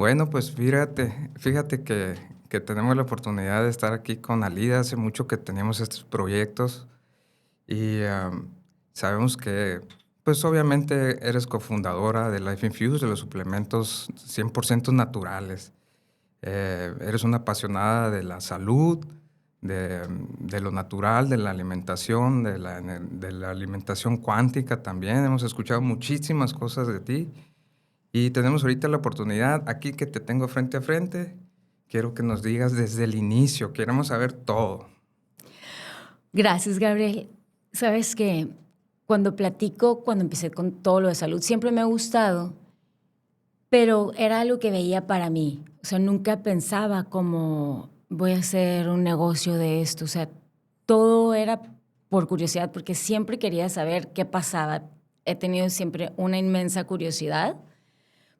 Bueno, pues fíjate que tenemos la oportunidad de estar aquí con Alida. Hace mucho que teníamos estos proyectos y sabemos que, pues obviamente eres cofundadora de Life Infuse, de los suplementos 100% naturales. Eres una apasionada de la salud, de lo natural, de la alimentación, de la alimentación cuántica también. Hemos escuchado muchísimas cosas de ti. Y tenemos ahorita la oportunidad, aquí que te tengo frente a frente, quiero que nos digas desde el inicio, queremos saber todo. Gracias, Gabriel. Sabes que cuando empecé con todo lo de salud, siempre me ha gustado, pero era algo que veía para mí. O sea, nunca pensaba como voy a hacer un negocio de esto. O sea, todo era por curiosidad, porque siempre quería saber qué pasaba. He tenido siempre una inmensa curiosidad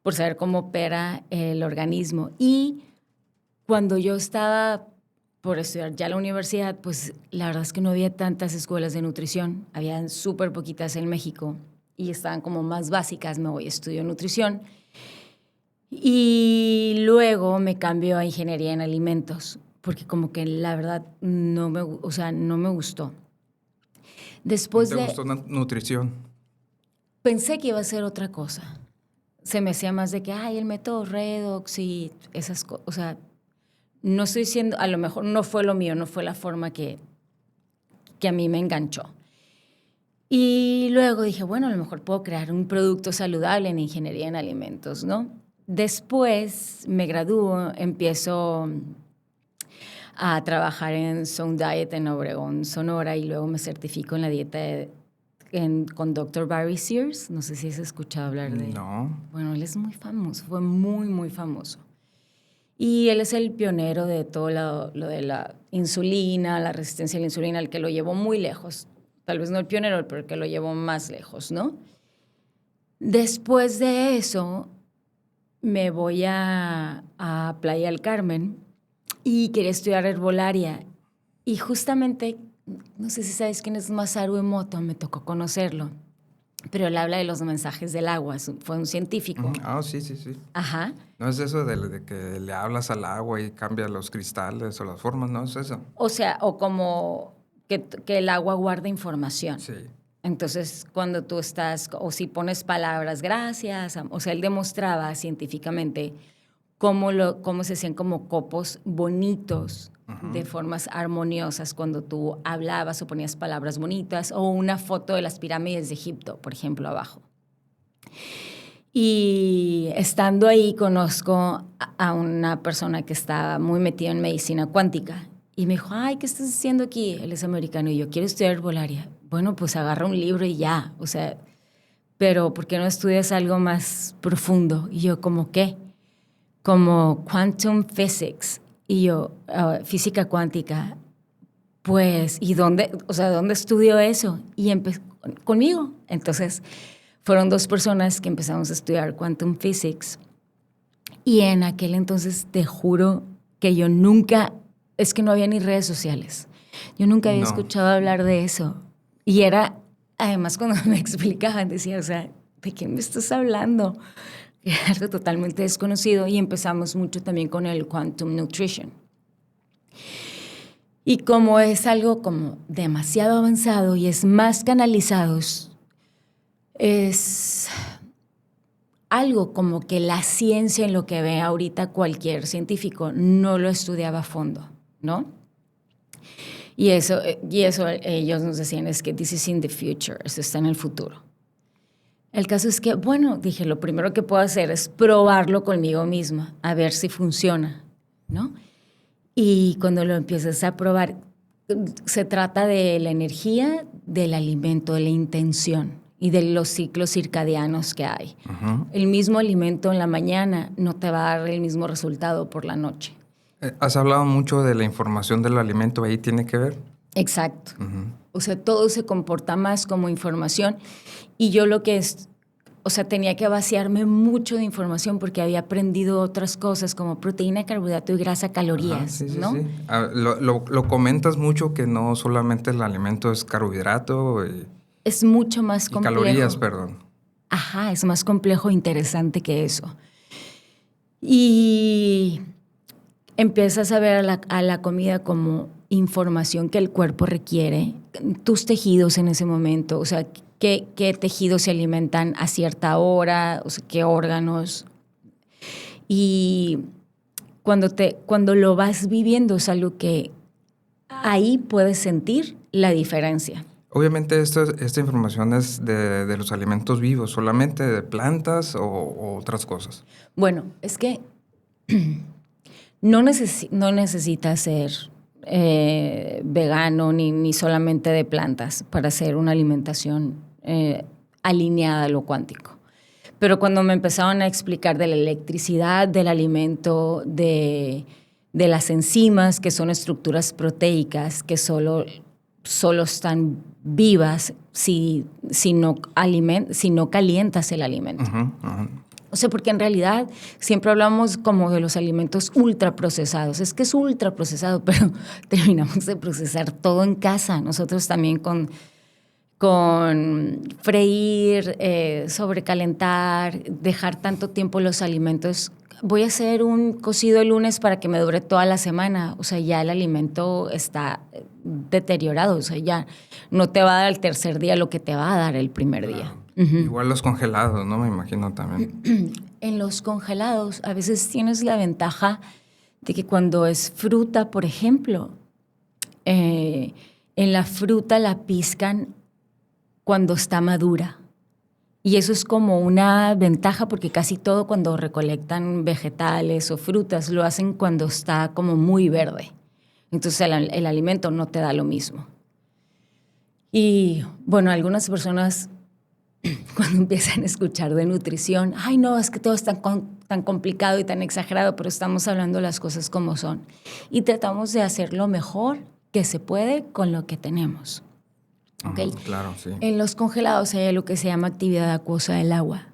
por saber cómo opera el organismo. Y cuando yo estaba por estudiar ya la universidad, pues la verdad es que no había tantas escuelas de nutrición. Habían súper poquitas en México y estaban como más básicas. Me voy a estudiar nutrición. Y luego me cambio a ingeniería en alimentos, porque como que la verdad no me gustó. Después ¿No te gustó nutrición? Pensé que iba a ser otra cosa. Se me hacía más de que, el método Redox y esas cosas. O sea, no estoy diciendo, a lo mejor no fue lo mío, no fue la forma que a mí me enganchó. Y luego dije, bueno, a lo mejor puedo crear un producto saludable en ingeniería en alimentos, ¿no? Después me gradúo, empiezo a trabajar en Sound Diet en Obregón, Sonora, y luego me certifico en la dieta con Dr. Barry Sears. No sé si has escuchado hablar de él. No. Bueno, él es muy famoso, fue muy, muy famoso. Y él es el pionero de todo lo de la insulina, la resistencia a la insulina, el que lo llevó muy lejos. Tal vez no el pionero, pero el que lo llevó más lejos, ¿no? Después de eso, me voy a Playa del Carmen y quería estudiar herbolaria. Y justamente, no sé si sabes quién es Masaru Emoto, me tocó conocerlo. Pero él habla de los mensajes del agua, fue un científico. Sí. Ajá. No es eso de que le hablas al agua y cambia los cristales o las formas, no es eso. O sea, o como que el agua guarda información. Sí. Entonces, cuando tú estás, o si pones palabras, gracias, o sea, él demostraba científicamente cómo se hacían como copos bonitos, de formas armoniosas cuando tú hablabas o ponías palabras bonitas, o una foto de las pirámides de Egipto, por ejemplo, abajo. Y estando ahí conozco a una persona que estaba muy metida en medicina cuántica y me dijo, ¿qué estás haciendo aquí? Él es americano y yo quiero estudiar herbolaria. Bueno, pues agarra un libro y ya, o sea, pero ¿por qué no estudias algo más profundo? Y yo, ¿cómo qué? Como quantum physics. Y yo, física cuántica. Pues, ¿y dónde estudio eso? Y empezó conmigo. Entonces, fueron 2 personas que empezamos a estudiar quantum physics. Y en aquel entonces, te juro que yo nunca, es que no había ni redes sociales. Yo nunca había escuchado hablar de eso. Y era, además, cuando me explicaban, decía, o sea, ¿de qué me estás hablando? Era algo totalmente desconocido. Y empezamos mucho también con el quantum nutrition. Y como es algo como demasiado avanzado y es más canalizado, es algo como que la ciencia en lo que ve ahorita cualquier científico no lo estudiaba a fondo, ¿no? Y eso ellos nos decían es que this is in the future, eso está en el futuro. El caso es que, bueno, dije, lo primero que puedo hacer es probarlo conmigo misma, a ver si funciona, ¿no? Y cuando lo empiezas a probar, se trata de la energía, del alimento, de la intención y de los ciclos circadianos que hay. Uh-huh. El mismo alimento en la mañana no te va a dar el mismo resultado por la noche. Has hablado mucho de la información del alimento, ¿ahí tiene que ver? Exacto. Uh-huh. O sea, todo se comporta más como información y yo tenía que vaciarme mucho de información porque había aprendido otras cosas como proteína, carbohidrato y grasa, calorías, ¿no? Sí. Lo comentas mucho que no solamente el alimento es carbohidrato. Es mucho más complejo. Calorías, perdón. Ajá, es más complejo e interesante que eso. Y empiezas a ver a la comida como información que el cuerpo requiere, tus tejidos en ese momento, o sea, qué tejidos se alimentan a cierta hora, o sea, qué órganos. Y cuando lo vas viviendo es algo que ahí puedes sentir la diferencia. Obviamente esta información es de los alimentos vivos, solamente de plantas o otras cosas. Bueno, es que no necesitas ser vegano ni solamente de plantas para hacer una alimentación alineada a lo cuántico. Pero cuando me empezaron a explicar de la electricidad, del alimento, de las enzimas, que son estructuras proteicas que solo están vivas si no calientas el alimento. O sea, porque en realidad siempre hablamos como de los alimentos ultraprocesados. Es que es ultraprocesado, pero terminamos de procesar todo en casa. Nosotros también con freír, sobrecalentar, dejar tanto tiempo los alimentos. Voy a hacer un cocido el lunes para que me dure toda la semana. O sea, ya el alimento está deteriorado. O sea, ya no te va a dar el tercer día lo que te va a dar el primer día. Igual los congelados, ¿no? Me imagino también. En los congelados a veces tienes la ventaja de que cuando es fruta, por ejemplo, en la fruta la pizcan cuando está madura. Y eso es como una ventaja porque casi todo cuando recolectan vegetales o frutas lo hacen cuando está como muy verde. Entonces el alimento no te da lo mismo. Y bueno, algunas personas cuando empiezan a escuchar de nutrición, ay no, es que todo es tan complicado y tan exagerado, pero estamos hablando las cosas como son. Y tratamos de hacer lo mejor que se puede con lo que tenemos. ¿Okay? Claro, sí. En los congelados hay lo que se llama actividad acuosa del agua.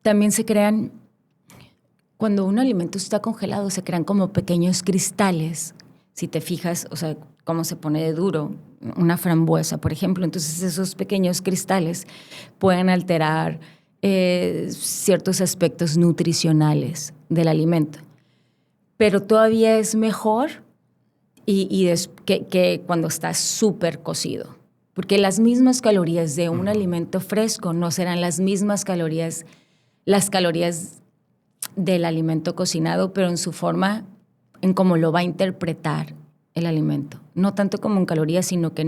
También se crean, cuando un alimento está congelado, se crean como pequeños cristales. Si te fijas, o sea, cómo se pone de duro una frambuesa, por ejemplo. Entonces esos pequeños cristales pueden alterar ciertos aspectos nutricionales del alimento. Pero todavía es mejor que cuando está súper cocido. Porque las mismas calorías de un alimento fresco no serán las mismas calorías, las calorías del alimento cocinado, pero en su forma, en cómo lo va a interpretar el alimento. No tanto como en calorías, sino que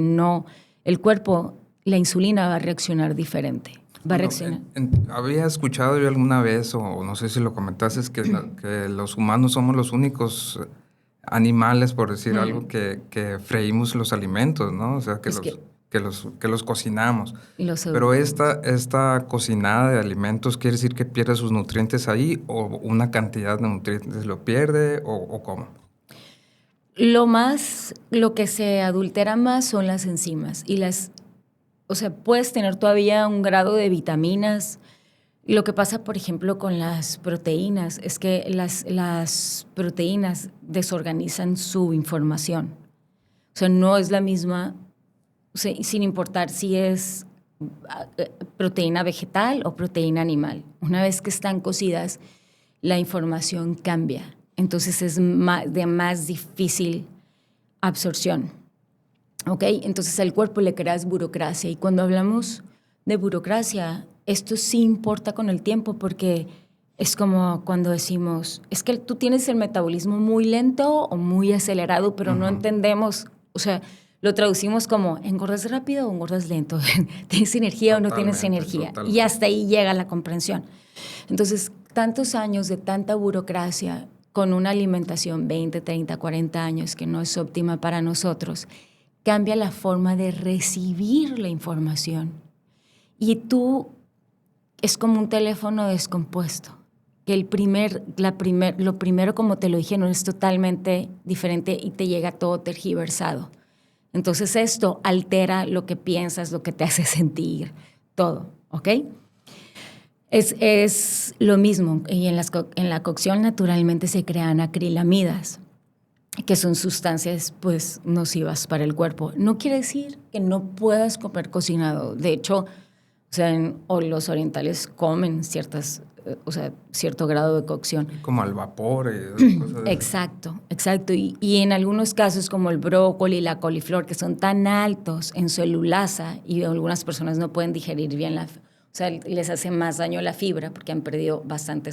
el cuerpo, la insulina va a reaccionar diferente. Va a reaccionar. Había escuchado yo alguna vez, o no sé si lo comentaste, que los humanos somos los únicos animales, por decir algo, que freímos los alimentos, ¿no? O sea, que los cocinamos. Pero esta cocinada de alimentos quiere decir que pierde sus nutrientes ahí, o una cantidad de nutrientes lo pierde, o ¿cómo? Lo que se adultera más son las enzimas o sea, puedes tener todavía un grado de vitaminas. Lo que pasa, por ejemplo, con las proteínas es que las proteínas desorganizan su información. O sea, no es la misma, o sea, sin importar si es proteína vegetal o proteína animal. Una vez que están cocidas, la información cambia. Entonces es de más difícil absorción. ¿Ok? Entonces al cuerpo le creas burocracia. Y cuando hablamos de burocracia, esto sí importa con el tiempo porque es como cuando decimos, es que tú tienes el metabolismo muy lento o muy acelerado, pero no entendemos, o sea, lo traducimos como engordas rápido o engordas lento, tienes energía o no tienes energía. Totalmente. Y hasta ahí llega la comprensión. Entonces, tantos años de tanta burocracia con una alimentación 20, 30, 40 años que no es óptima para nosotros, cambia la forma de recibir la información. Y es como un teléfono descompuesto, que lo primero, como te lo dijeron, es totalmente diferente y te llega todo tergiversado. Entonces esto altera lo que piensas, lo que te hace sentir, todo, ¿ok? Es lo mismo, y en la cocción naturalmente se crean acrilamidas, que son sustancias pues nocivas para el cuerpo. No quiere decir que no puedas comer cocinado. De hecho, o sea, los orientales comen ciertas o sea, cierto grado de cocción. Como al vapor y cosas de... Exacto, exacto. Y en algunos casos como el brócoli y la coliflor, que son tan altos en celulasa y algunas personas no pueden digerir bien o sea, les hace más daño la fibra porque han perdido bastante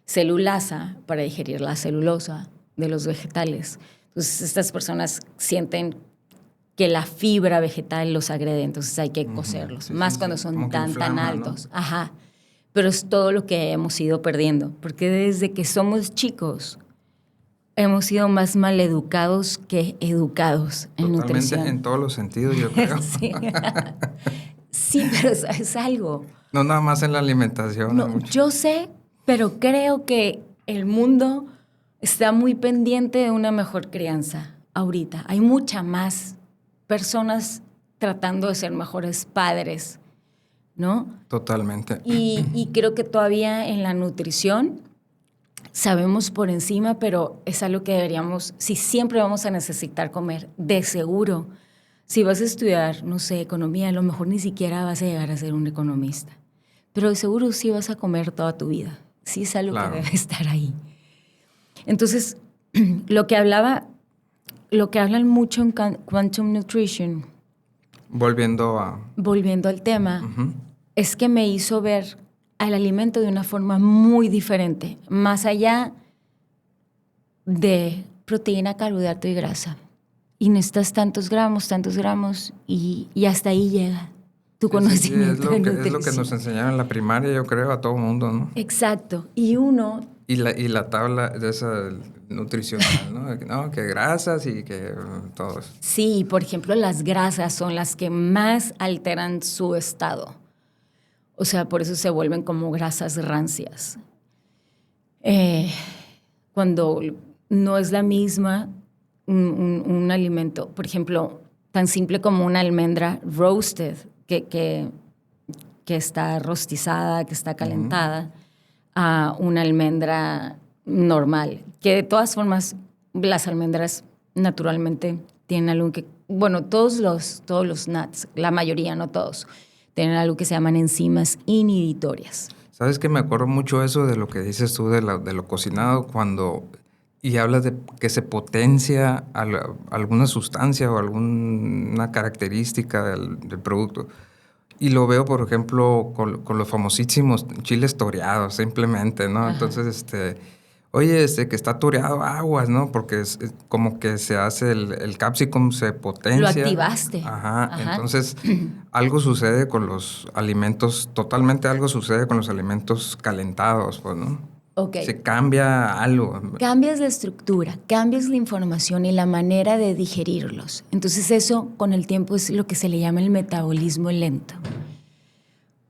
celulasa para digerir la celulosa de los vegetales. Entonces, estas personas sienten que la fibra vegetal los agrede, entonces hay que cocerlos, Sí, más sí, cuando sí. son Como que tan inflama, altos. ¿no? Ajá. Pero es todo lo que hemos ido perdiendo, porque desde que somos chicos hemos sido más maleducados que educados en Totalmente, nutrición. en todos los sentidos, yo creo. Sí. Sí, pero es algo. No nada más en la alimentación, hay No, mucho. yo sé, pero creo que el mundo está muy pendiente de una mejor crianza ahorita. Hay mucha más personas tratando de ser mejores padres, ¿no? Totalmente. Y creo que todavía en la nutrición sabemos por encima, pero es algo que deberíamos, si siempre vamos a necesitar comer, de seguro. Si vas a estudiar, no sé, economía, a lo mejor ni siquiera vas a llegar a ser un economista, pero de seguro sí vas a comer toda tu vida. Sí es algo Claro. que debe estar ahí. Entonces, lo que hablan mucho en Quantum Nutrition, Volviendo a... volviendo al tema, Ujú. es que me hizo ver al alimento de una forma muy diferente, más allá de proteína, carbohidrato y grasa. Y necesitas tantos gramos, y hasta ahí llega tu Sí, sí, sí, conocimiento de es lo que nos nutrición. enseñaron en la primaria, yo creo, a todo mundo, ¿no? Exacto. Y uno, Y la tabla de esa nutricional, ¿no? No, que grasas y que todo eso. sí, por ejemplo, las grasas son las que más alteran su estado. O sea, por eso se vuelven como grasas rancias. Eh, cuando no es la misma un alimento, por ejemplo, tan simple como una almendra roasted, que está rostizada, que está calentada, a una almendra normal, que de todas formas las almendras naturalmente tienen algo que, bueno, todos los nuts, la mayoría, no todos, tienen algo que se llaman enzimas inhibitorias. ¿Sabes que me acuerdo mucho eso de lo que dices tú de lo cocinado cuando... Y hablas de que se potencia alguna sustancia o alguna característica del producto. Y lo veo, por ejemplo, con los famosísimos chiles toreados, simplemente, ¿no? Ajá. Entonces, oye, que está toreado aguas, ¿no? Porque es como que se hace el capsicum, se potencia. Lo activaste. Ajá. Ajá. Entonces, algo sucede con los alimentos, totalmente algo sucede con los alimentos calentados, pues, ¿no? Ok. Se cambia algo. Cambias la estructura, cambias la información y la manera de digerirlos. Entonces eso con el tiempo es lo que se le llama el metabolismo lento.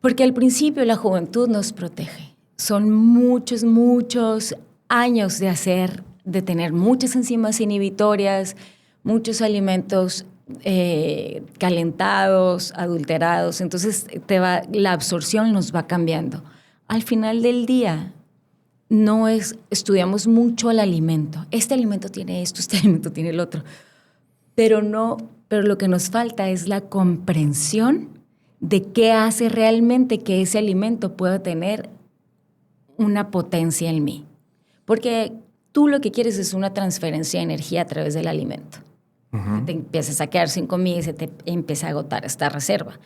Porque al principio la juventud nos protege. Son muchos, muchos años de tener muchas enzimas inhibitorias, muchos alimentos calentados, adulterados. Entonces la absorción nos va cambiando. Al final del día, estudiamos mucho el alimento. Este alimento tiene esto, este alimento tiene el otro. Pero lo que nos falta es la comprensión de qué hace realmente que ese alimento pueda tener una potencia en mí. Porque tú lo que quieres es una transferencia de energía a través del alimento. Uh-huh. Te empiezas a quedar sin comida y se te empieza a agotar esta reserva.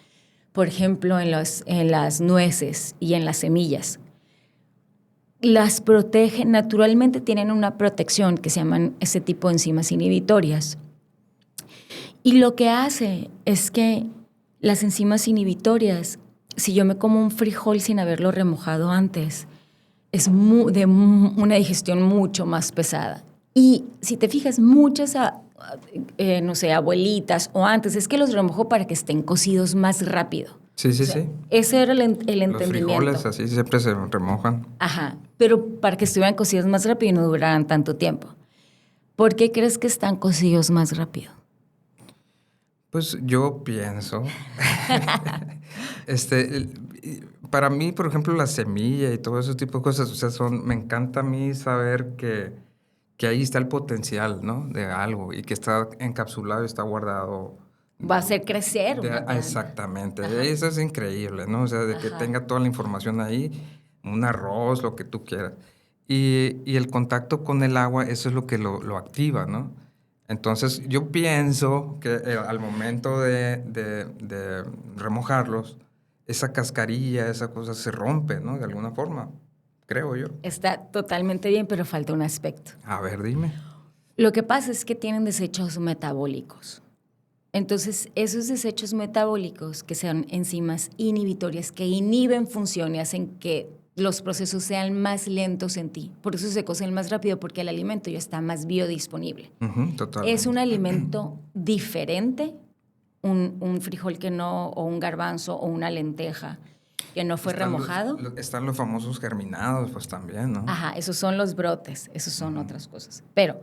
Por ejemplo, en las nueces y en las semillas. Las protegen, naturalmente tienen una protección que se llaman ese tipo de enzimas inhibitorias. Y lo que hace es que las enzimas inhibitorias, si yo me como un frijol sin haberlo remojado antes, es de una digestión mucho más pesada. Y si te fijas, muchas, no sé, abuelitas o antes, es que los remojo para que estén cocidos más rápido. Sí, sí, O sea, sí. ese era el entendimiento. Los frijoles así siempre se remojan. Ajá, pero para que estuvieran cocidos más rápido y no duraran tanto tiempo. ¿Por qué crees que están cocidos más rápido? Pues yo pienso, para mí, por ejemplo, la semilla y todo ese tipo de cosas, o sea, me encanta a mí saber que ahí está el potencial, ¿no? De algo y que está encapsulado y está guardado va a hacer crecer una planta. Exactamente, Ajá. eso es increíble, ¿no? O sea, de que Ajá. tenga toda la información ahí, un arroz, lo que tú quieras. Y el contacto con el agua, eso es lo que lo activa, ¿no? Entonces, yo pienso que al momento de remojarlos, esa cascarilla, esa cosa se rompe, ¿no? De alguna forma, creo yo. Está totalmente bien, pero falta un aspecto. A ver, dime. Lo que pasa es que tienen desechos metabólicos. Entonces, esos desechos metabólicos, que son enzimas inhibitorias, que inhiben función y hacen que los procesos sean más lentos en ti. Por eso se cocen más rápido, porque el alimento ya está más biodisponible. Totalmente. Es un alimento diferente, un frijol que no, o un garbanzo, o una lenteja que no fue remojado. Están los famosos germinados, pues también, ¿no? Ajá, esos son los brotes, esos son otras cosas. Pero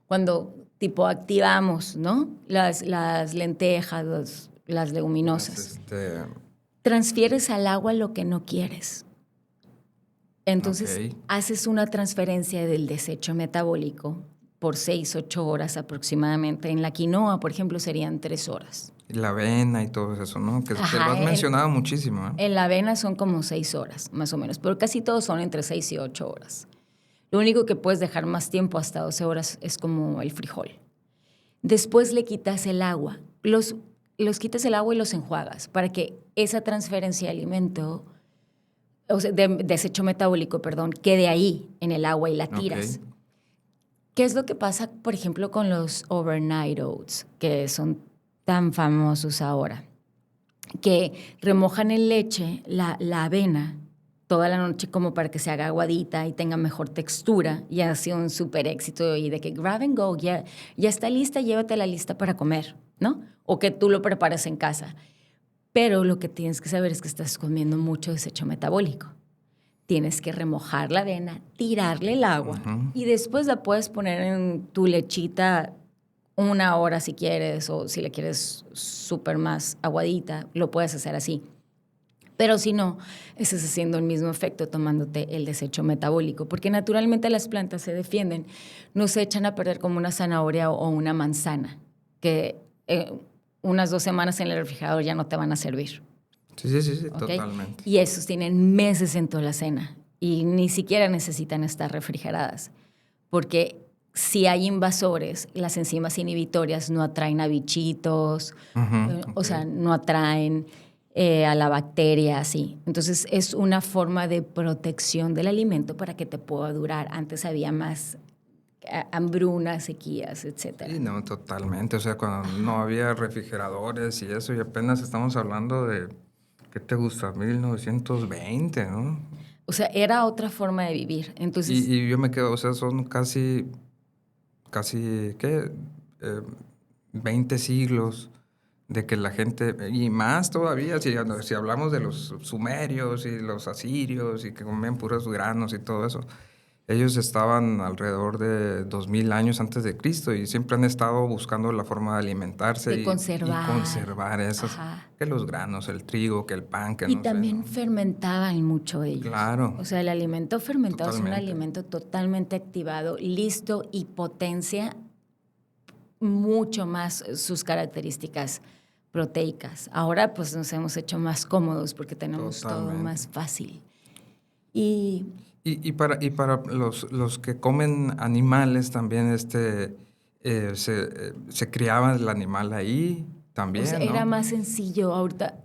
cuando tipo activamos, ¿no? Las lentejas, las leguminosas, transfieres al agua lo que no quieres. Entonces, haces una transferencia del desecho metabólico por 6, 8 horas aproximadamente. En la quinoa, por ejemplo, serían 3 horas. Y la avena y todo eso, ¿no? Que lo has Ajá, mencionado muchísimo, ¿eh? En la avena son como 6 horas, más o menos, pero casi todos son entre 6 y 8 horas. Lo único que puedes dejar más tiempo, hasta 12 horas, es como el frijol. Después le quitas el agua. Los quitas el agua y los enjuagas para que esa transferencia de alimento, o sea, de desecho metabólico, perdón, quede ahí en el agua y la tiras. ¿Qué es lo que pasa, por ejemplo, con los overnight oats, que son tan famosos ahora? Que remojan en leche la avena toda la noche como para que se haga aguadita y tenga mejor textura, y ha sido un súper éxito, y de que grab and go, ya está lista, llévatela lista para comer, ¿no? O que tú lo preparas en casa. Pero lo que tienes que saber es que estás comiendo mucho desecho metabólico. Tienes que remojar la avena, tirarle el agua, y después la puedes poner en tu lechita 1 hora si quieres, o si la quieres súper más aguadita, lo puedes hacer así. Pero si no, estás haciendo el mismo efecto tomándote el desecho metabólico, porque naturalmente las plantas se defienden, no se echan a perder como una zanahoria o una manzana, que unas 2 semanas en el refrigerador ya no te van a servir. Sí, ¿Okay? Totalmente. Y esos tienen meses en tu alacena y ni siquiera necesitan estar refrigeradas, porque si hay invasores, las enzimas inhibitorias no atraen a bichitos, o sea, no atraen a la bacteria, así. Entonces, es una forma de protección del alimento para que te pueda durar. Antes había más hambrunas, sequías, etcétera. Sí, no, totalmente. O sea, cuando no había refrigeradores y eso, y apenas estamos hablando de, ¿qué te gusta? 1920, ¿no? O sea, era otra forma de vivir. Entonces, y yo me quedo, o sea, son casi, ¿qué? 20 siglos de que la gente, y más todavía, si hablamos de los sumerios y los asirios y que comían puros granos y todo eso, ellos estaban alrededor de 2000 años antes de Cristo y siempre han estado buscando la forma de alimentarse de conservar. Y conservar esos, que los granos, el trigo, que el pan, que y no también sé, ¿no? fermentaban mucho ellos. Claro. O sea, el alimento fermentado Totalmente. es un alimento totalmente activado, listo, y potencia mucho más sus características proteicas. Ahora pues nos hemos hecho más cómodos porque tenemos todo más fácil. Y para los que comen animales también se criaba el animal ahí también, o sea, ¿no? era más sencillo ahorita.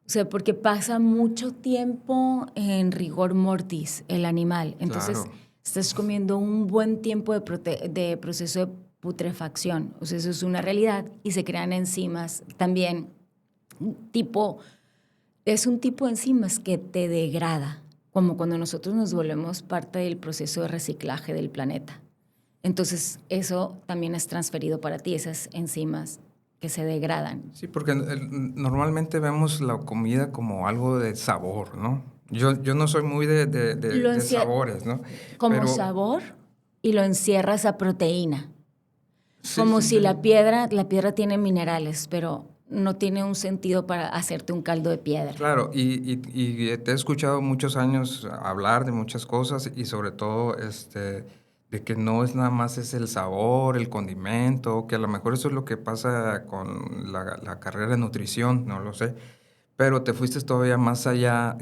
O sea, porque pasa mucho tiempo en rigor mortis el animal. Entonces, estás comiendo un buen tiempo de proceso de putrefacción. O sea, eso es una realidad. Y se crean enzimas también. Es un tipo de enzimas que te degrada, como cuando nosotros nos volvemos parte del proceso de reciclaje del planeta. Entonces, eso también es transferido para ti, esas enzimas que se degradan. Sí, porque normalmente vemos la comida como algo de sabor, ¿no? Yo no soy muy de sabores, ¿no? Como sabor, y lo encierras a proteína. Sí, como si la piedra tiene minerales, pero no tiene un sentido para hacerte un caldo de piedra. Claro, y te he escuchado muchos años hablar de muchas cosas y sobre todo de que no es nada más es el sabor, el condimento, que a lo mejor eso es lo que pasa con la carrera de nutrición, no lo sé. Pero te fuiste todavía más allá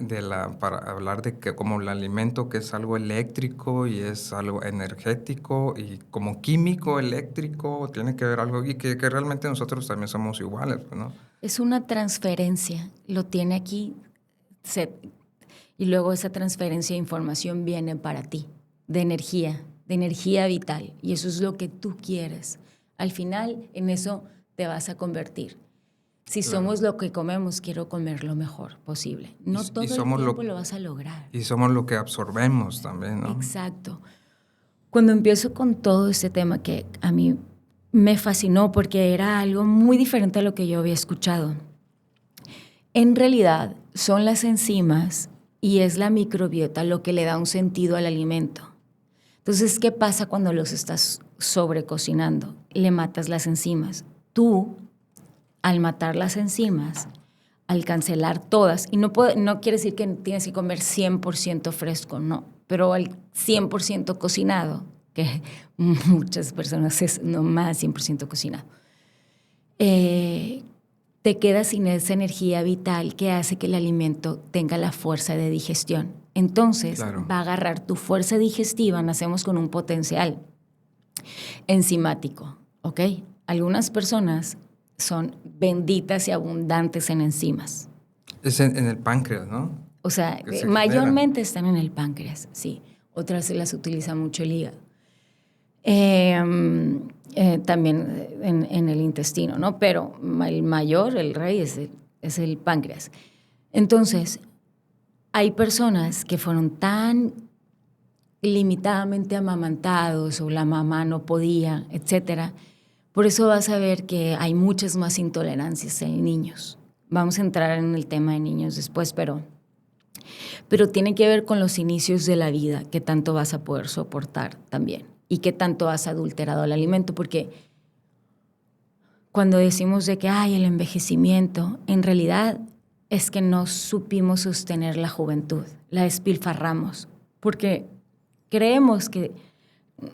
para hablar de que como el alimento que es algo eléctrico y es algo energético y como químico eléctrico, tiene que ver algo y que realmente nosotros también somos iguales, pues, ¿no? Es una transferencia, lo tiene aquí y luego esa transferencia de información viene para ti, de energía vital, y eso es lo que tú quieres. Al final, en eso te vas a convertir. Si Claro. somos lo que comemos, quiero comer lo mejor posible. No todo el tiempo lo vas a lograr. Y somos lo que absorbemos también, ¿no? Exacto. Cuando empiezo con todo este tema que a mí me fascinó porque era algo muy diferente a lo que yo había escuchado. En realidad son las enzimas y es la microbiota lo que le da un sentido al alimento. Entonces, ¿qué pasa cuando los estás sobrecocinando? Le matas las enzimas. Tú, al matar las enzimas, al cancelar todas, y no quiere decir que tienes que comer 100% fresco, no, pero al 100% cocinado, que muchas personas es nomás 100% cocinado, te quedas sin esa energía vital que hace que el alimento tenga la fuerza de digestión. Entonces, Claro. va a agarrar tu fuerza digestiva, nacemos con un potencial enzimático, ¿ok? Algunas personas son benditas y abundantes en enzimas. Es en el páncreas, ¿no? O sea, Que se mayormente están en el páncreas, sí. Otras se las utiliza mucho el hígado. También en el intestino, ¿no? Pero el mayor, el rey, es el páncreas. Entonces, hay personas que fueron tan limitadamente amamantados o la mamá no podía, etcétera. Por eso vas a ver que hay muchas más intolerancias en niños. Vamos a entrar en el tema de niños después, pero tiene que ver con los inicios de la vida, qué tanto vas a poder soportar también y qué tanto has adulterado el alimento, porque cuando decimos de que hay el envejecimiento, en realidad es que no supimos sostener la juventud, la despilfarramos, porque creemos que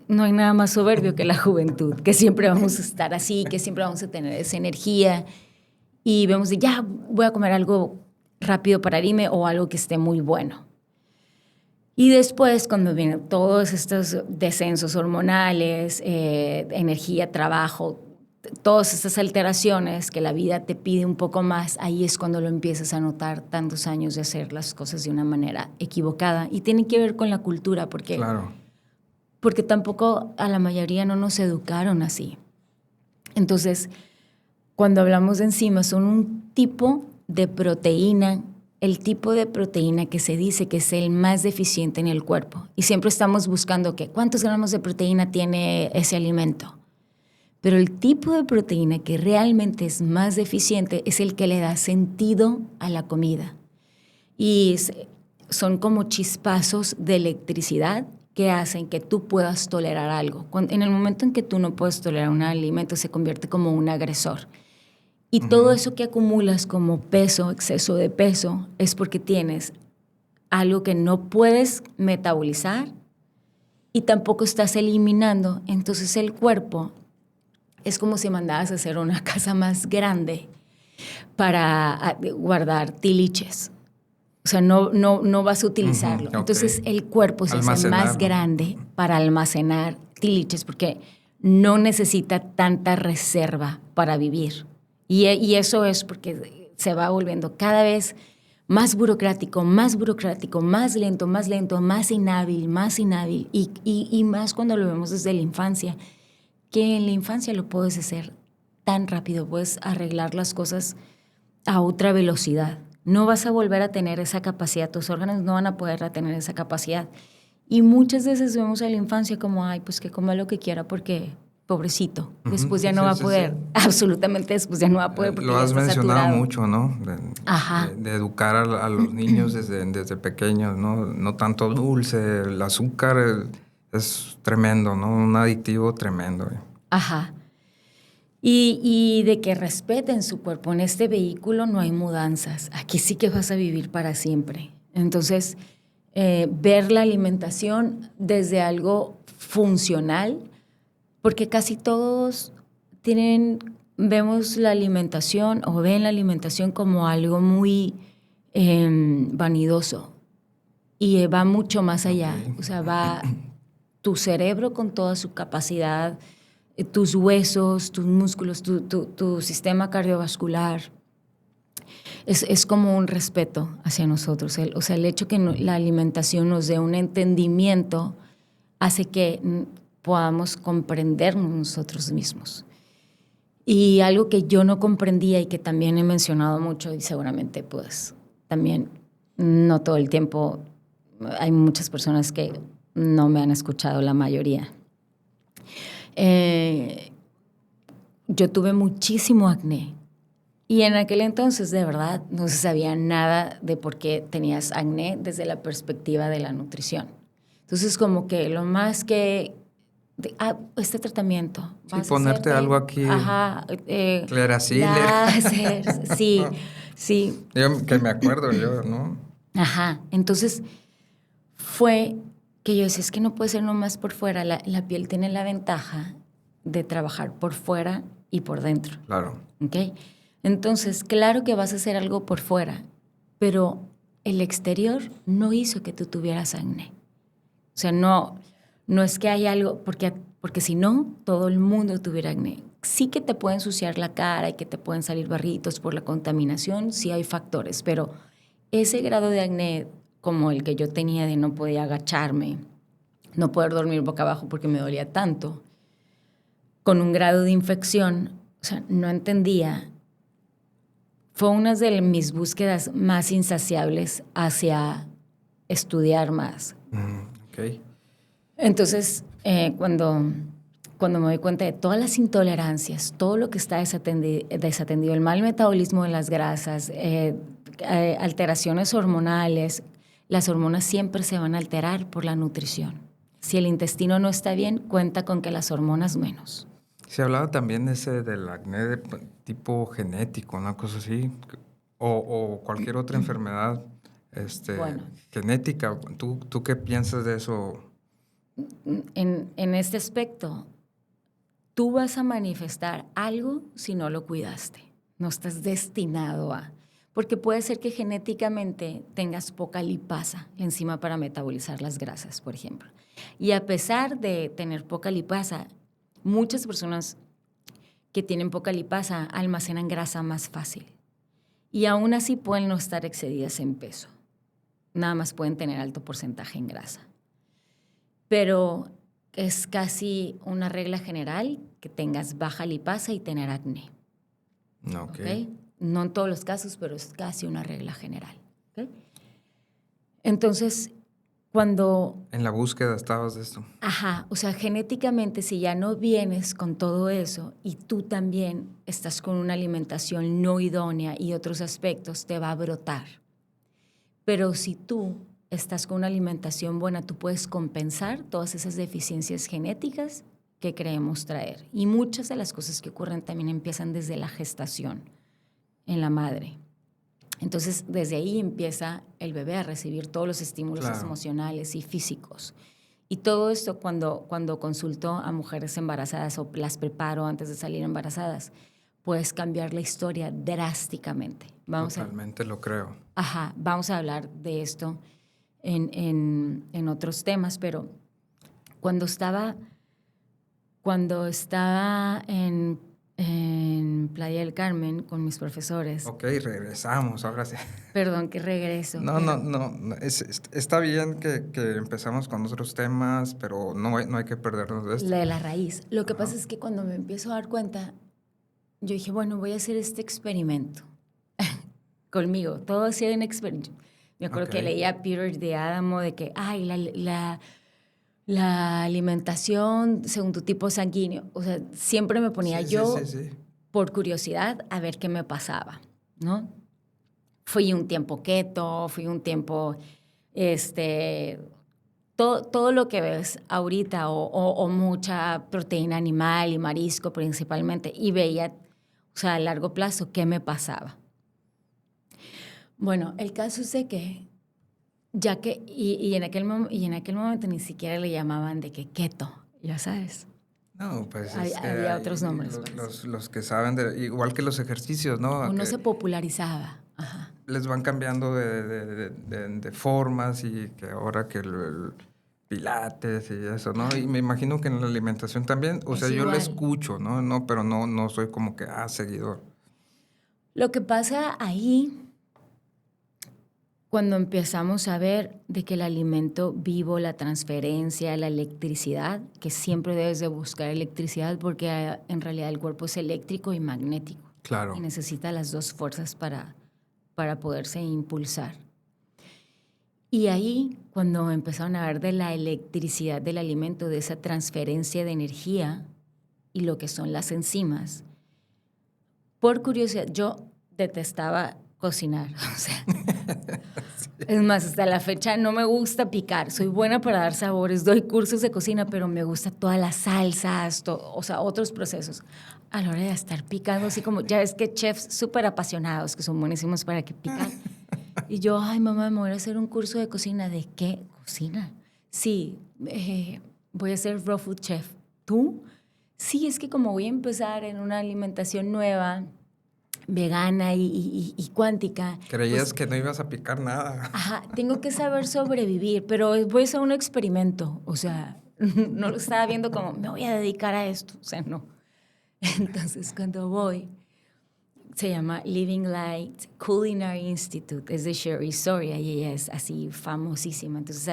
no hay nada más soberbio que la juventud, que siempre vamos a estar así, que siempre vamos a tener esa energía y vemos de ya voy a comer algo rápido para irme o algo que esté muy bueno. Y después, cuando vienen todos estos descensos hormonales, energía, trabajo, todas estas alteraciones que la vida te pide un poco más, ahí es cuando lo empiezas a notar, tantos años de hacer las cosas de una manera equivocada. Y tiene que ver con la cultura, porque, Claro. porque tampoco a la mayoría no nos educaron así. Entonces, cuando hablamos de enzimas, son un tipo de proteína, el tipo de proteína que se dice que es el más deficiente en el cuerpo. Y siempre estamos buscando cuántos gramos de proteína tiene ese alimento. Pero el tipo de proteína que realmente es más deficiente es el que le da sentido a la comida. Y son como chispazos de electricidad que hacen que tú puedas tolerar algo. En el momento en que tú no puedes tolerar un alimento, se convierte como un agresor. Y todo eso que acumulas como peso, exceso de peso, es porque tienes algo que no puedes metabolizar y tampoco estás eliminando. Entonces el cuerpo es como si mandaras a hacer una casa más grande para guardar tiliches. O sea, no vas a utilizarlo. Okay. Entonces el cuerpo se hace más grande para almacenar tiliches porque no necesita tanta reserva para vivir. Y eso es porque se va volviendo cada vez más burocrático, más lento, más inhábil. Y más cuando lo vemos desde la infancia, que en la infancia lo puedes hacer tan rápido, puedes arreglar las cosas a otra velocidad. No vas a volver a tener esa capacidad, tus órganos no van a poder tener esa capacidad. Y muchas veces vemos a la infancia como, ay, pues que coma lo que quiera porque pobrecito, después ya no va a poder, absolutamente después ya no va a poder porque lo has ya está mencionado saturado. mucho, ¿no? De educar a los niños desde pequeños, ¿no? No tanto dulce, el azúcar es tremendo, ¿no? Un adictivo tremendo. Ajá. Y de que respeten su cuerpo. En este vehículo no hay mudanzas. Aquí sí que vas a vivir para siempre. Entonces, ver la alimentación desde algo funcional, porque casi todos vemos la alimentación o ven la alimentación como algo muy vanidoso y va mucho más allá. Ok. O sea, va tu cerebro con toda su capacidad, tus huesos, tus músculos, tu sistema cardiovascular. Es como un respeto hacia nosotros. O sea, el hecho que la alimentación nos dé un entendimiento hace que podamos comprendernos nosotros mismos. Y algo que yo no comprendía y que también he mencionado mucho y seguramente pues también no todo el tiempo, hay muchas personas que no me han escuchado, la mayoría. Yo tuve muchísimo acné y en aquel entonces de verdad no se sabía nada de por qué tenías acné desde la perspectiva de la nutrición. Entonces como que lo más que este tratamiento. Sí, Vas a ponerte hacerte, algo aquí, ajá, Clearasil. láser, sí, sí. Yo, que me acuerdo yo, ¿no? Ajá. Entonces fue que yo decía, es que no puede ser nomás por fuera. La piel tiene la ventaja de trabajar por fuera y por dentro. Claro. ¿Ok? Entonces, claro que vas a hacer algo por fuera, pero el exterior no hizo que tú tuvieras acné. O sea, no es que hay algo, porque si no, todo el mundo tuviera acné. Sí que te puede ensuciar la cara y que te pueden salir barritos por la contaminación, sí hay factores, pero ese grado de acné como el que yo tenía de no podía agacharme, no poder dormir boca abajo porque me dolía tanto, con un grado de infección, o sea, no entendía. Fue una de mis búsquedas más insaciables hacia estudiar más. Ok. Entonces, cuando me doy cuenta de todas las intolerancias, todo lo que está desatendido, el mal metabolismo de las grasas, alteraciones hormonales, las hormonas siempre se van a alterar por la nutrición. Si el intestino no está bien, cuenta con que las hormonas menos. Se hablaba también del acné de tipo genético, una cosa así, o cualquier otra enfermedad Bueno, genética. ¿Tú qué piensas de eso? en este aspecto, tú vas a manifestar algo si no lo cuidaste. No estás destinado a. Porque puede ser que genéticamente tengas poca lipasa, la enzima para metabolizar las grasas, por ejemplo. Y a pesar de tener poca lipasa, muchas personas que tienen poca lipasa almacenan grasa más fácil. Y aún así pueden no estar excedidas en peso. Nada más pueden tener alto porcentaje en grasa. Pero es casi una regla general que tengas baja lipasa y tener acné. Ok. ¿Okay? No en todos los casos, pero es casi una regla general. ¿Okay? Entonces, cuando... En la búsqueda estabas de esto. Ajá, o sea, genéticamente si ya no vienes con todo eso y tú también estás con una alimentación no idónea y otros aspectos, te va a brotar. Pero si tú estás con una alimentación buena, tú puedes compensar todas esas deficiencias genéticas que creemos traer. Y muchas de las cosas que ocurren también empiezan desde la gestación en la madre. Entonces, desde ahí empieza el bebé a recibir todos los estímulos emocionales y físicos. Y todo esto cuando consulto a mujeres embarazadas o las preparo antes de salir embarazadas, puedes cambiar la historia drásticamente. Totalmente lo creo. Ajá, vamos a hablar de esto en otros temas, pero cuando estaba en Playa del Carmen con mis profesores. Ok, regresamos, ahora sí. Perdón que regreso. No, está bien que empezamos con otros temas, pero no hay que perdernos de esto. La de la raíz. Lo que pasa es que cuando me empiezo a dar cuenta, yo dije, bueno, voy a hacer este experimento conmigo. Todo ha sido un experimento. Me acuerdo que leía a Peter de Adamo de que, ay, la alimentación según tu tipo sanguíneo. O sea, siempre me ponía por curiosidad a ver qué me pasaba, ¿no? Fui un tiempo keto, fui un tiempo, todo lo que ves ahorita o mucha proteína animal y marisco principalmente, y veía, o sea, a largo plazo, qué me pasaba. Bueno, el caso es de que Ya que, y en aquel momento ni siquiera le llamaban de que keto, ya sabes. No, pues es que Había otros hay nombres, pues. los que saben, igual que los ejercicios, O ¿no? no Que se popularizaba. Ajá. les van cambiando de formas y que ahora que el pilates y eso, ¿no? Y me imagino que en la alimentación también, o Es sea, yo le igual. escucho, ¿no? No, pero no soy como que, seguidor. Lo que pasa ahí, cuando empezamos a ver de que el alimento vivo, la transferencia, la electricidad, que siempre debes de buscar electricidad porque en realidad el cuerpo es eléctrico y magnético y Claro. necesita las dos fuerzas para poderse impulsar. Y ahí, cuando empezaron a ver de la electricidad del alimento, de esa transferencia de energía y lo que son las enzimas, por curiosidad, yo detestaba cocinar, o sea, es más, hasta la fecha no me gusta picar. Soy buena para dar sabores, doy cursos de cocina, pero me gusta todas las salsas, o sea, otros procesos. A la hora de estar picando, así como, ya ves que chefs súper apasionados, que son buenísimos para que pican. Y yo, ay, mamá, me voy a hacer un curso de cocina. ¿De qué cocina? Sí, voy a ser raw food chef. ¿Tú? Sí, es que como voy a empezar en una alimentación nueva, vegana y cuántica. Creías Pues, que no ibas a picar nada. ajá, tengo que saber sobrevivir, pero voy a hacer un experimento. O sea, no lo estaba viendo como, me voy a dedicar a esto. O sea, no. Entonces, cuando voy, se llama Living Light Culinary Institute, es de Sherry Soria y ella es así famosísima. Entonces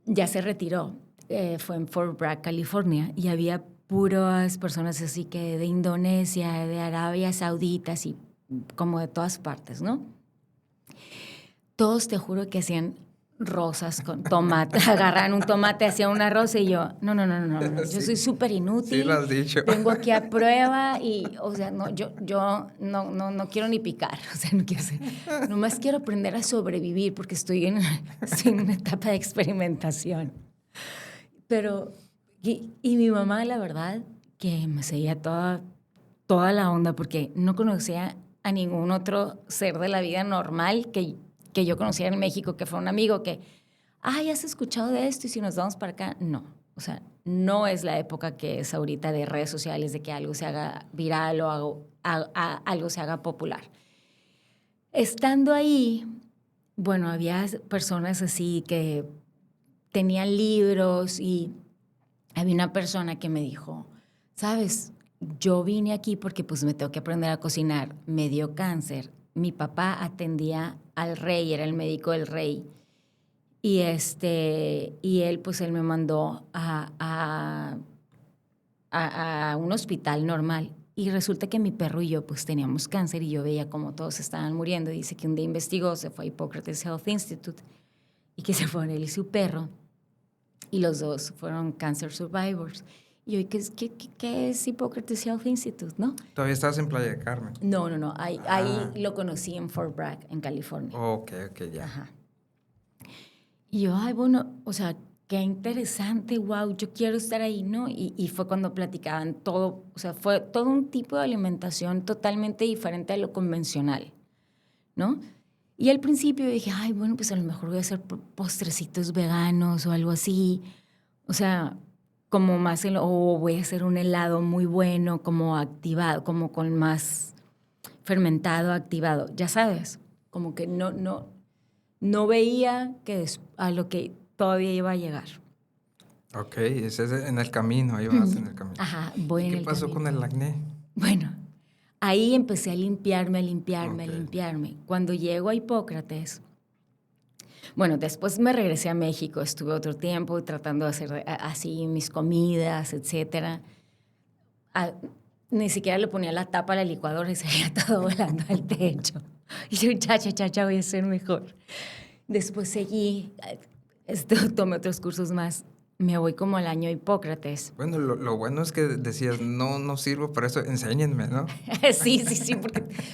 ya se retiró, fue en Fort Bragg, California, y había puras personas así que de Indonesia, de Arabia Saudita, así como de todas partes, ¿no? Todos te juro que hacían rosas con tomate, agarran un tomate, hacían una rosa y yo, no, yo Sí, soy súper sí inútil, lo has dicho. vengo aquí a prueba y, o sea, no, yo no quiero ni picar, o sea, no quiero hacer, nomás quiero aprender a sobrevivir porque estoy en una etapa de experimentación. Pero, y mi mamá, la verdad, que me seguía toda la onda porque no conocía a ningún otro ser de la vida normal que yo conocía en México, que fue un amigo que, ay, ¿has escuchado de esto? Y si nos vamos para acá, no. O sea, no es la época que es ahorita de redes sociales, de que algo se haga viral o algo se haga popular. Estando ahí, bueno, había personas así que tenían libros y había una persona que me dijo, sabes, yo vine aquí porque pues me tengo que aprender a cocinar, me dio cáncer, mi papá atendía al rey, era el médico del rey, y él pues él me mandó a un hospital normal. Y resulta que mi perro y yo pues teníamos cáncer y yo veía como todos estaban muriendo. Dice que un día investigó, se fue a Hippocrates Health Institute y que se fueron él y su perro. Y los dos fueron cancer survivors. Y yo, ¿qué es Hippocrates Health Institute, no? Todavía estás en Playa de Carmen. No. Ahí lo conocí en Fort Bragg, en California. Ok, ya. Ajá. Y yo, ay, bueno, o sea, qué interesante, wow, yo quiero estar ahí, ¿no? Y fue cuando platicaban todo, o sea, fue todo un tipo de alimentación totalmente diferente a lo convencional, ¿no? Y al principio dije, ay, bueno, pues a lo mejor voy a hacer postrecitos veganos o algo así. O sea, como más, o voy a hacer un helado muy bueno, como activado, como con más fermentado, activado, ya sabes, como que no veía que a lo que todavía iba a llegar. Ok, ese es en el camino, ahí vas en el camino. Ajá, voy ¿Y en qué el pasó camino. con el acné? Bueno, ahí empecé a limpiarme. Ok. Cuando llego a Hipócrates, bueno, después me regresé a México, estuve otro tiempo tratando de hacer así mis comidas, etcétera. Ah, ni siquiera le ponía la tapa a la licuadora y salía todo volando al techo. Y yo, cha, voy a ser mejor. Después seguí, tomé otros cursos más. Me voy como al año Hipócrates. Bueno, lo bueno es que decías, no sirvo para eso, enséñenme, ¿no? Sí,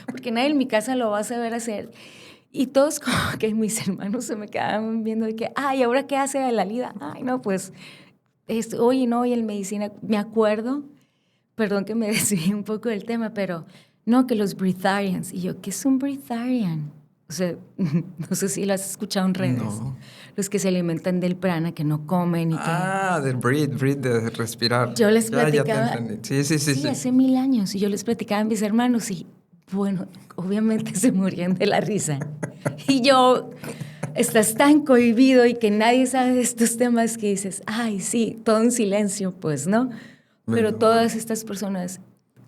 porque nadie en mi casa lo va a saber hacer. Y todos como que mis hermanos se me quedaban viendo de que, ay, ¿ahora qué hace de la vida? Ay, no, pues, oye, no, y en medicina, me acuerdo, perdón que me desvíe un poco del tema, pero no, que los breatharians. Y yo, ¿qué es un breatharian? O sea, no sé si lo has escuchado en redes. No. Los que se alimentan del prana, que no comen y que... Del breathe, de respirar. Yo les Ya te platicaba... entendí. Sí. Hace 1000 años. Y yo les platicaba a mis hermanos y, bueno, obviamente se morían de la risa. Y yo, estás tan cohibido y que nadie sabe de estos temas que dices, ay, sí, todo en silencio, pues, ¿no? Pero todas estas personas,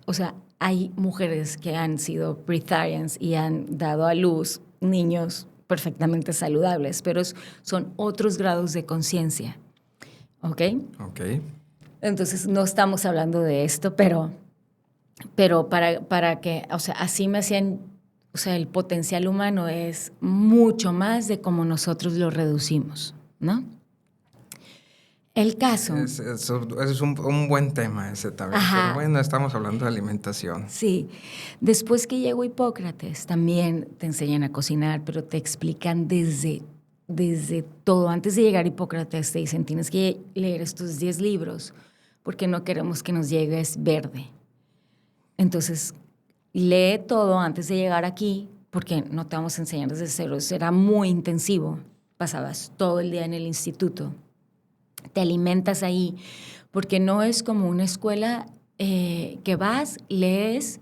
o sea, hay mujeres que han sido breatharians y han dado a luz niños perfectamente saludables, pero son otros grados de conciencia, ¿ok? Ok. Entonces, no estamos hablando de esto, pero para que, o sea, así me hacían, o sea, el potencial humano es mucho más de cómo nosotros lo reducimos, ¿no? El caso... Es un buen tema ese también. Ajá. Pero bueno, estamos hablando de alimentación. Sí. Después que llegó Hipócrates, también te enseñan a cocinar, pero te explican desde todo. Antes de llegar a Hipócrates te dicen, tienes que leer estos 10 libros porque no queremos que nos llegues verde. Entonces, lee todo antes de llegar aquí porque no te vamos a enseñar desde cero. Será muy intensivo. Pasabas todo el día en el instituto. Te alimentas ahí, porque no es como una escuela que vas, lees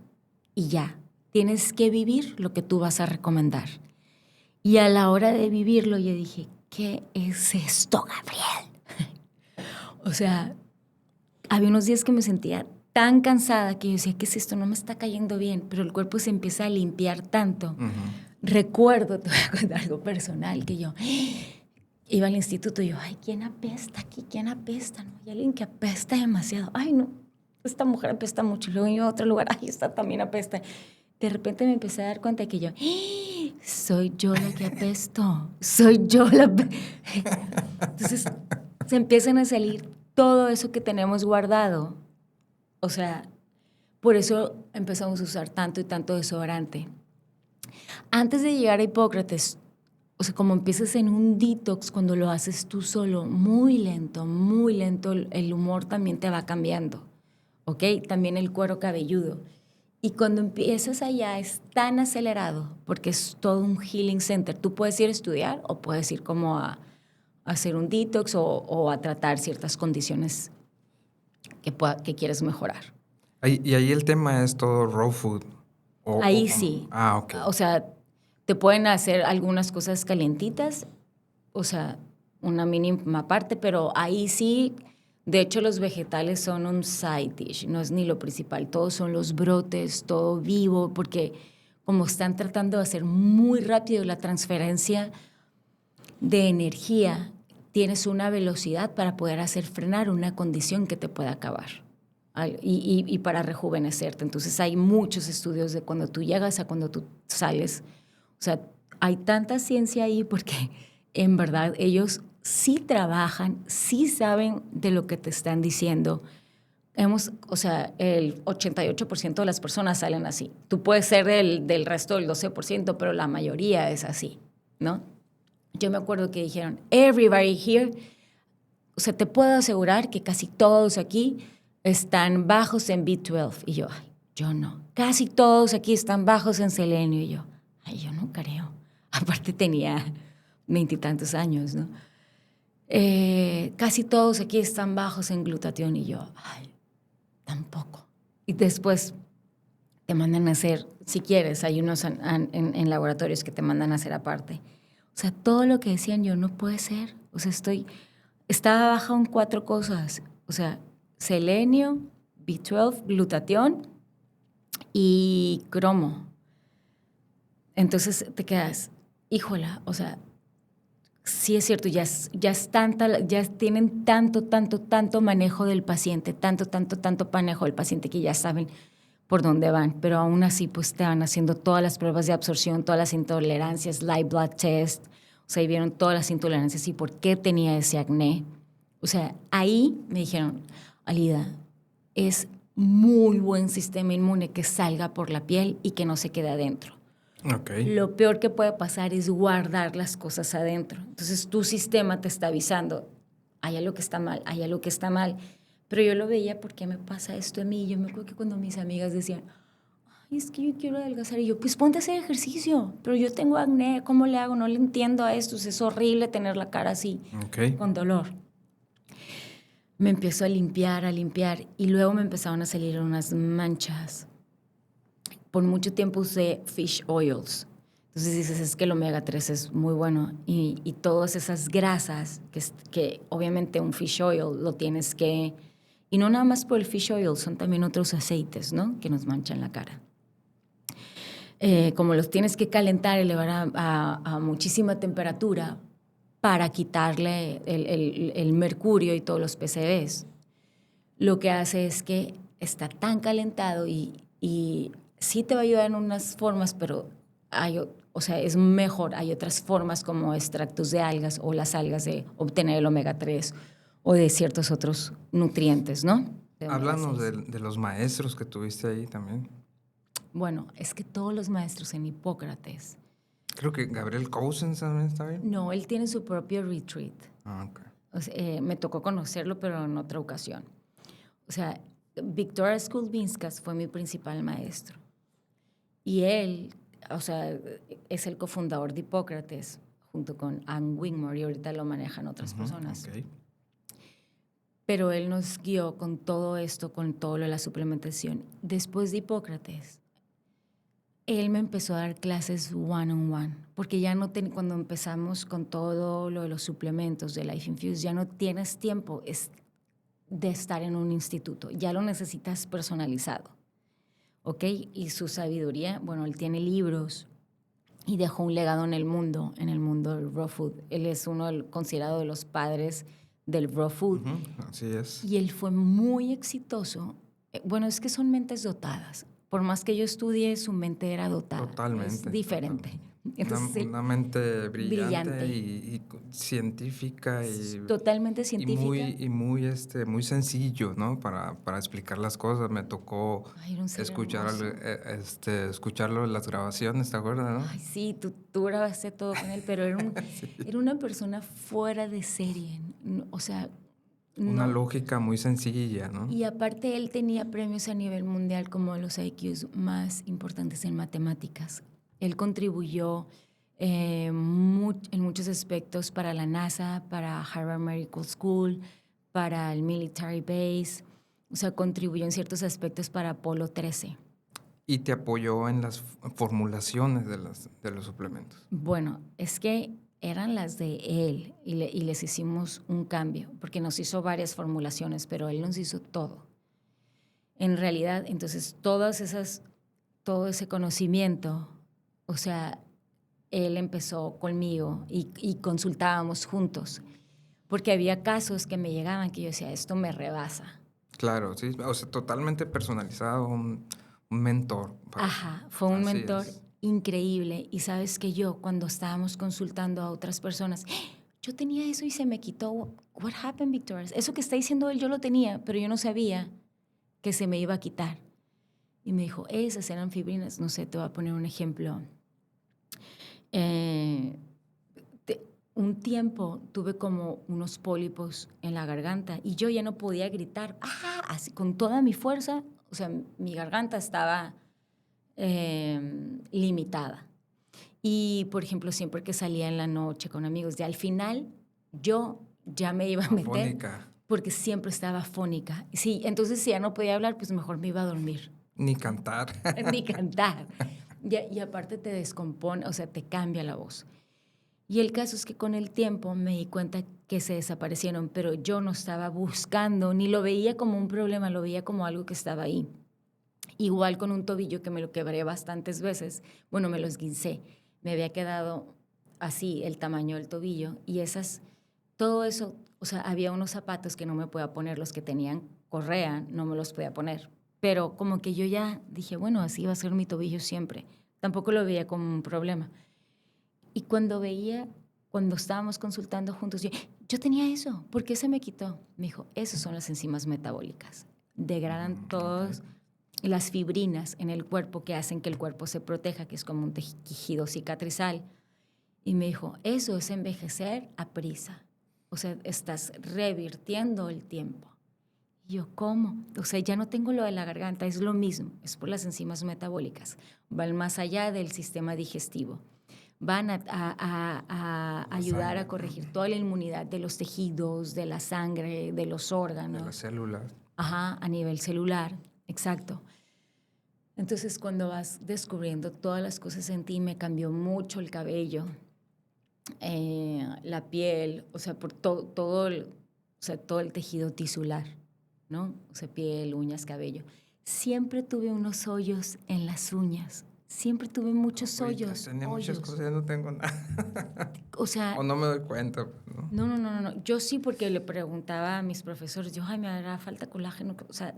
y ya. Tienes que vivir lo que tú vas a recomendar. Y a la hora de vivirlo yo dije, ¿qué es esto, Gabriel? O sea, había unos días que me sentía tan cansada que yo decía, ¿qué es esto? No me está cayendo bien, pero el cuerpo se empieza a limpiar tanto. Recuerdo, te voy a contar algo personal, que yo... Iba al instituto y yo, ay, ¿quién apesta aquí? ¿Quién apesta? ¿No? Hay alguien que apesta demasiado. Ay, no, esta mujer apesta mucho. Y luego iba a otro lugar, ay, esta también apesta. De repente me empecé a dar cuenta que yo, soy yo la que apesto. Soy yo la... Entonces, se empiezan a salir todo eso que tenemos guardado. O sea, por eso empezamos a usar tanto y tanto desodorante. Antes de llegar a Hipócrates, o sea, como empiezas en un detox cuando lo haces tú solo, muy lento, el humor también te va cambiando, ¿ok? También el cuero cabelludo. Y cuando empiezas allá es tan acelerado, porque es todo un healing center. Tú puedes ir a estudiar o puedes ir como a hacer un detox o a tratar ciertas condiciones que quieres mejorar. Y ahí el tema es todo raw food. Ahí sí. Ok. O sea, te pueden hacer algunas cosas calientitas, o sea, una mínima parte, pero ahí sí, de hecho los vegetales son un side dish, no es ni lo principal, todos son los brotes, todo vivo, porque como están tratando de hacer muy rápido la transferencia de energía, tienes una velocidad para poder hacer frenar una condición que te pueda acabar. Y para rejuvenecerte. Entonces hay muchos estudios de cuando tú llegas a cuando tú sales. O sea, hay tanta ciencia ahí porque en verdad ellos sí trabajan, sí saben de lo que te están diciendo. O sea, el 88% de las personas salen así. Tú puedes ser del resto del 12%, pero la mayoría es así, ¿no? Yo me acuerdo que dijeron, everybody here, o sea, te puedo asegurar que casi todos aquí están bajos en B12. Y yo, ay, yo no. Casi todos aquí están bajos en selenio. Y yo, ay, yo no creo. Aparte tenía 20 y tantos años, ¿no? Casi todos aquí están bajos en glutatión. Y yo, ay, tampoco. Y después te mandan a hacer, si quieres, hay unos en laboratorios que te mandan a hacer aparte. O sea, todo lo que decían yo, no puede ser. O sea, estaba baja en 4 cosas. O sea, selenio, B12, glutatión y cromo. Entonces te quedas, híjola, o sea, sí es cierto, ya tienen tanto manejo del paciente, tanto manejo del paciente que ya saben por dónde van, pero aún así pues te van haciendo todas las pruebas de absorción, todas las intolerancias, live blood test, o sea, y vieron todas las intolerancias y por qué tenía ese acné. O sea, ahí me dijeron, Alida, es muy buen sistema inmune que salga por la piel y que no se quede adentro. Okay. Lo peor que puede pasar es guardar las cosas adentro. Entonces tu sistema te está avisando, hay algo que está mal, hay algo que está mal. Pero yo lo veía, ¿por qué me pasa esto a mí? Yo me acuerdo que cuando mis amigas decían, ay, es que yo quiero adelgazar. Y yo, pues ponte a hacer ejercicio. Pero yo tengo acné, ¿cómo le hago? No le entiendo a esto. Es horrible tener la cara así, con dolor. Me empezó a limpiar. Y luego me empezaron a salir unas manchas. Por mucho tiempo usé fish oils. Entonces dices, es que el omega 3 es muy bueno. Y todas esas grasas, que obviamente un fish oil lo tienes que... Y no nada más por el fish oil, son también otros aceites, ¿no? Que nos manchan la cara. Como los tienes que calentar, elevar a muchísima temperatura para quitarle el mercurio y todos los PCBs. Lo que hace es que está tan calentado y sí te va a ayudar en unas formas, pero es mejor. Hay otras formas como extractos de algas o las algas de obtener el omega 3 o de ciertos otros nutrientes, ¿no? Háblanos de los maestros que tuviste ahí también. Bueno, es que todos los maestros en Hipócrates. Creo que Gabriel Cousens también está bien. No, él tiene su propio retreat. Ok. O sea, me tocó conocerlo, pero en otra ocasión. O sea, Victoria Skulbinskas fue mi principal maestro. Y él, o sea, es el cofundador de Hipócrates, junto con Ann Wigmore, y ahorita lo manejan otras personas. Okay. Pero él nos guió con todo esto, con todo lo de la suplementación. Después de Hipócrates, él me empezó a dar clases one-on-one, porque ya no cuando empezamos con todo lo de los suplementos de Life Infused, ya no tienes tiempo de estar en un instituto, ya lo necesitas personalizado, ¿ok? Y su sabiduría, bueno, él tiene libros y dejó un legado en el mundo del raw food. Él es considerado de los padres del raw food. Así es. Y él fue muy exitoso. Bueno, es que son mentes dotadas. Por más que yo estudie, su mente era dotada. Totalmente. Es diferente. Totalmente. Entonces, Una mente brillante. Y científica totalmente científica. Y muy sencillo, ¿no? Para explicar las cosas. Me tocó escucharlo en las grabaciones, ¿te acuerdas, no? Ay, sí, tú grabaste todo con él, pero Sí. era una persona fuera de serie. O sea, una lógica muy sencilla, ¿no? Y aparte él tenía premios a nivel mundial como los IQs más importantes en matemáticas. Él contribuyó en muchos aspectos para la NASA, para Harvard Medical School, para el Military Base. O sea, contribuyó en ciertos aspectos para Apolo 13. Y te apoyó en las formulaciones de los suplementos. Bueno, es que eran las de él y les hicimos un cambio, porque nos hizo varias formulaciones, pero él nos hizo todo. En realidad, entonces, todo ese conocimiento, o sea, él empezó conmigo y consultábamos juntos, porque había casos que me llegaban que yo decía, esto me rebasa. Claro, sí, o sea, totalmente personalizado, un mentor. Ajá, fue un mentor increíble. Y sabes que yo, cuando estábamos consultando a otras personas, yo tenía eso y se me quitó. What happened, Victoria? Eso que está diciendo él, yo lo tenía, pero yo no sabía que se me iba a quitar. Y me dijo, esas eran fibrinas. No sé, te voy a poner un ejemplo. Un tiempo tuve como unos pólipos en la garganta y yo ya no podía gritar así, con toda mi fuerza. O sea, mi garganta estaba limitada. Y, por ejemplo, siempre que salía en la noche con amigos, ya al final yo ya me iba a meter. Afónica. Porque siempre estaba afónica. Sí, entonces si ya no podía hablar, pues mejor me iba a dormir. Ni cantar. Ni cantar. Y aparte te descompone, o sea, te cambia la voz. Y el caso es que con el tiempo me di cuenta que se desaparecieron, pero yo no estaba buscando, ni lo veía como un problema, lo veía como algo que estaba ahí. Igual con un tobillo que me lo quebré bastantes veces, bueno, me lo esguincé, me había quedado así el tamaño del tobillo y todo eso, o sea, había unos zapatos que no me podía poner, los que tenían correa, no me los podía poner. Pero como que yo ya dije, bueno, así va a ser mi tobillo siempre. Tampoco lo veía como un problema. Y cuando estábamos consultando juntos, yo tenía eso, ¿por qué se me quitó? Me dijo, esas son las enzimas metabólicas. Degradan todas las fibrinas en el cuerpo que hacen que el cuerpo se proteja, que es como un tejido cicatrizal. Y me dijo, eso es envejecer a prisa. O sea, estás revirtiendo el tiempo. Y yo, ¿cómo? O sea, ya no tengo lo de la garganta, es lo mismo, es por las enzimas metabólicas. Van más allá del sistema digestivo. Van a La ayudar sangre, a corregir toda la inmunidad de los tejidos, de la sangre, de los de las órganos. células. Ajá, a nivel celular, exacto. Entonces, cuando vas descubriendo todas las cosas en ti, me cambió mucho el cabello, la piel, o sea, por todo el tejido tisular, ¿no? O sea, piel, uñas, cabello. Siempre tuve unos hoyos en las uñas. Siempre tuve muchos Ahorita hoyos, tenía muchas hoyos. cosas, ya no tengo nada. O sea, O no me doy cuenta, ¿no? no. Yo sí, porque le preguntaba a mis profesores, yo, ay, me hará falta colágeno. O sea,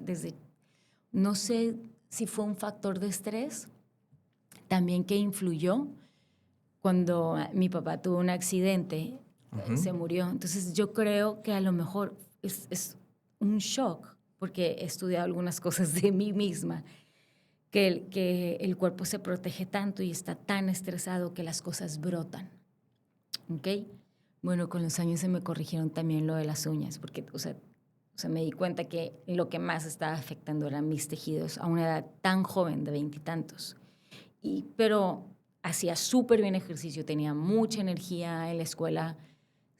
no sé si fue un factor de estrés también que influyó. Cuando mi papá tuvo un accidente, Ujú. se murió. Entonces yo creo que a lo mejor es un shock, porque he estudiado algunas cosas de mí misma, que el cuerpo se protege tanto y está tan estresado que las cosas brotan. ¿Ok? Bueno, con los años se me corrigieron también lo de las uñas, porque, me di cuenta que lo que más estaba afectando eran mis tejidos a una edad tan joven, de veintitantos. Pero hacía súper bien ejercicio, tenía mucha energía en la escuela,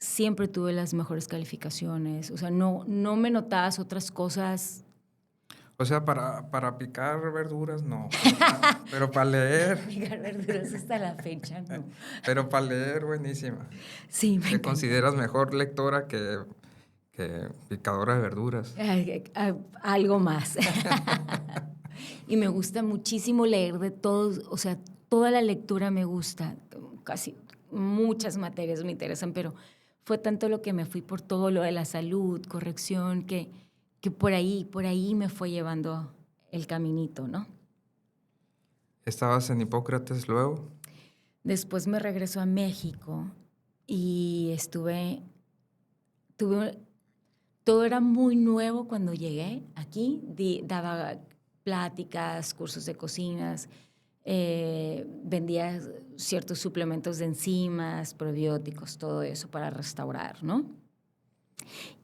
siempre tuve las mejores calificaciones, o sea, no me notabas otras cosas. O sea, para picar verduras, no. Pero para leer, Picar verduras hasta la fecha, no. pero para leer, buenísima. Sí, me ¿Te encanta. consideras mejor lectora que picadora de verduras? Algo más. Y me gusta muchísimo leer de todos, o sea, toda la lectura me gusta, casi muchas materias me interesan, pero fue tanto lo que me fui por todo lo de la salud, corrección, que por ahí me fue llevando el caminito, ¿no? ¿Estabas en Hipócrates luego? Después me regresó a México y tuve, todo era muy nuevo cuando llegué aquí, daba pláticas, cursos de cocinas, vendía ciertos suplementos de enzimas, probióticos, todo eso para restaurar, ¿no?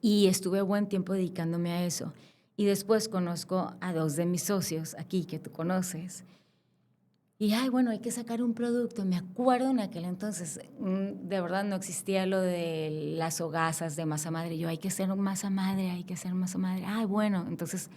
Y estuve buen tiempo dedicándome a eso. Y después conozco a dos de mis socios aquí que tú conoces. Y, ay, bueno, hay que sacar un producto. Me acuerdo en aquel entonces, de verdad no existía lo de las hogazas de masa madre. Yo, hay que hacer masa madre, hay que hacer masa madre. Ay, bueno, entonces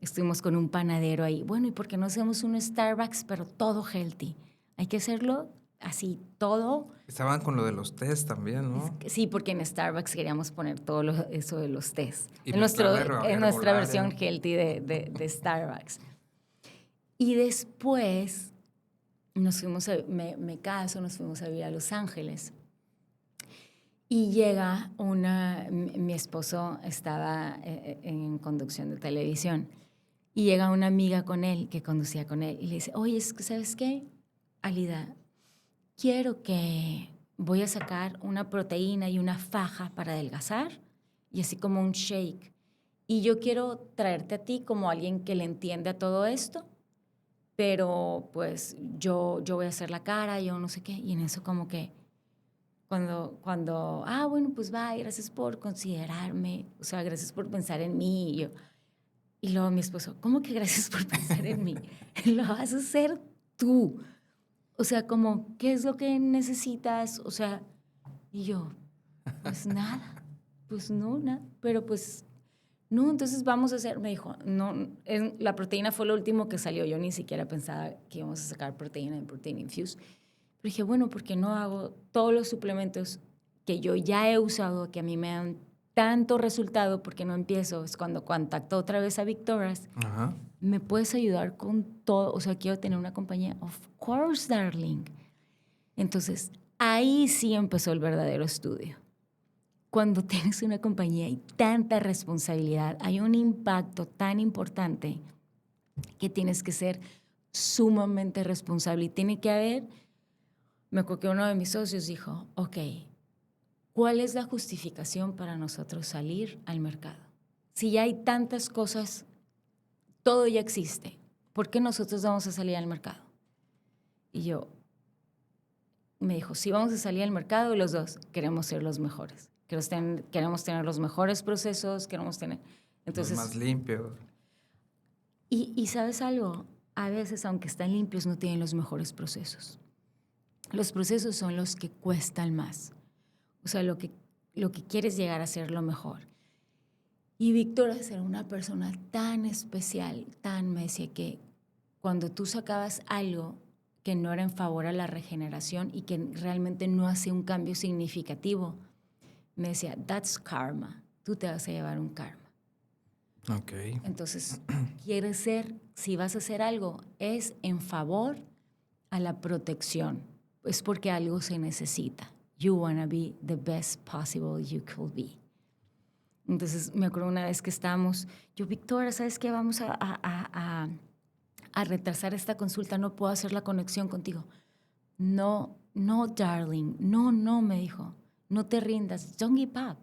estuvimos con un panadero ahí. Bueno, ¿y por qué no hacemos un Starbucks, pero todo healthy? Hay que hacerlo así, todo. Estaban con lo de los test también, ¿no? Sí, porque en Starbucks queríamos poner eso de los tés. Y En mezclarle en nuestra versión herbolaria. healthy de Starbucks. Y después me caso, nos fuimos a vivir a Los Ángeles. Y llega mi esposo estaba en conducción de televisión, y llega una amiga con él, que conducía con él, y le dice, oye, ¿sabes qué, Alida? Voy a sacar una proteína y una faja para adelgazar, y así como un shake. Y yo quiero traerte a ti como alguien que le entiende a todo esto, pero pues yo voy a hacer la cara, yo no sé qué. Y en eso como que bueno, pues va, gracias por considerarme, o sea, gracias por pensar en mí. Y luego mi esposo, ¿cómo que gracias por pensar en mí? Lo vas a hacer tú. O sea, como, ¿qué es lo que necesitas? O sea, y yo, pues nada, pues no, nada, pero pues no, entonces vamos a hacer, me dijo, no, la proteína fue lo último que salió, yo ni siquiera pensaba que íbamos a sacar proteína en Protein Infuse. Pero dije, bueno, ¿por qué no hago todos los suplementos que yo ya he usado, que a mí me dan tanto resultado, porque no empiezo? Es cuando contacto otra vez a Victoria's, Ajá. ¿me puedes ayudar con todo? O sea, quiero tener una compañía. Of course, darling. Entonces, ahí sí empezó el verdadero estudio. Cuando tienes una compañía y tanta responsabilidad, hay un impacto tan importante que tienes que ser sumamente responsable y tiene que haber. Me acuerdo que uno de mis socios dijo, ok, ¿cuál es la justificación para nosotros salir al mercado? Si ya hay tantas cosas, todo ya existe, ¿por qué nosotros vamos a salir al mercado? Y me dijo, sí, vamos a salir al mercado, y los dos queremos ser los mejores. Queremos tener los mejores procesos, queremos tener. Los más limpios. Y ¿sabes algo? A veces, aunque están limpios, no tienen los mejores procesos. Los procesos son los que cuestan más. O sea, lo que quieres llegar a ser lo mejor. Y Víctor era una persona tan especial, tan me decía que cuando tú sacabas algo que no era en favor a la regeneración y que realmente no hacía un cambio significativo, me decía, that's karma. Tú te vas a llevar un karma. Ok. Entonces, si vas a hacer algo, es en favor a la protección. Es porque algo se necesita. You wanna be the best possible you could be. Entonces, me acuerdo una vez que estábamos, Victoria, ¿sabes qué? Vamos a retrasar esta consulta, no puedo hacer la conexión contigo. No, darling, no, me dijo. No te rindas, don't give up.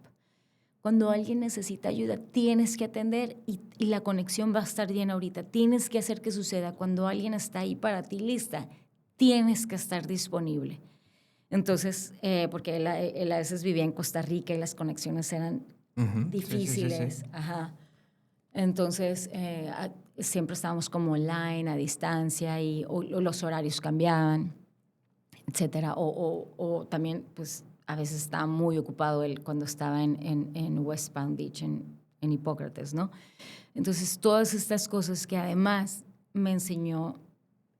Cuando alguien necesita ayuda, tienes que atender y la conexión va a estar bien ahorita. Tienes que hacer que suceda. Cuando alguien está ahí para ti lista, tienes que estar disponible. Entonces, porque él a veces vivía en Costa Rica y las conexiones eran difíciles. Sí. Ajá. Entonces, siempre estábamos como online, a distancia, o los horarios cambiaban, etcétera. O también, pues, a veces estaba muy ocupado él cuando estaba en West Palm Beach, en Hipócrates, ¿no? Entonces, todas estas cosas que además me enseñó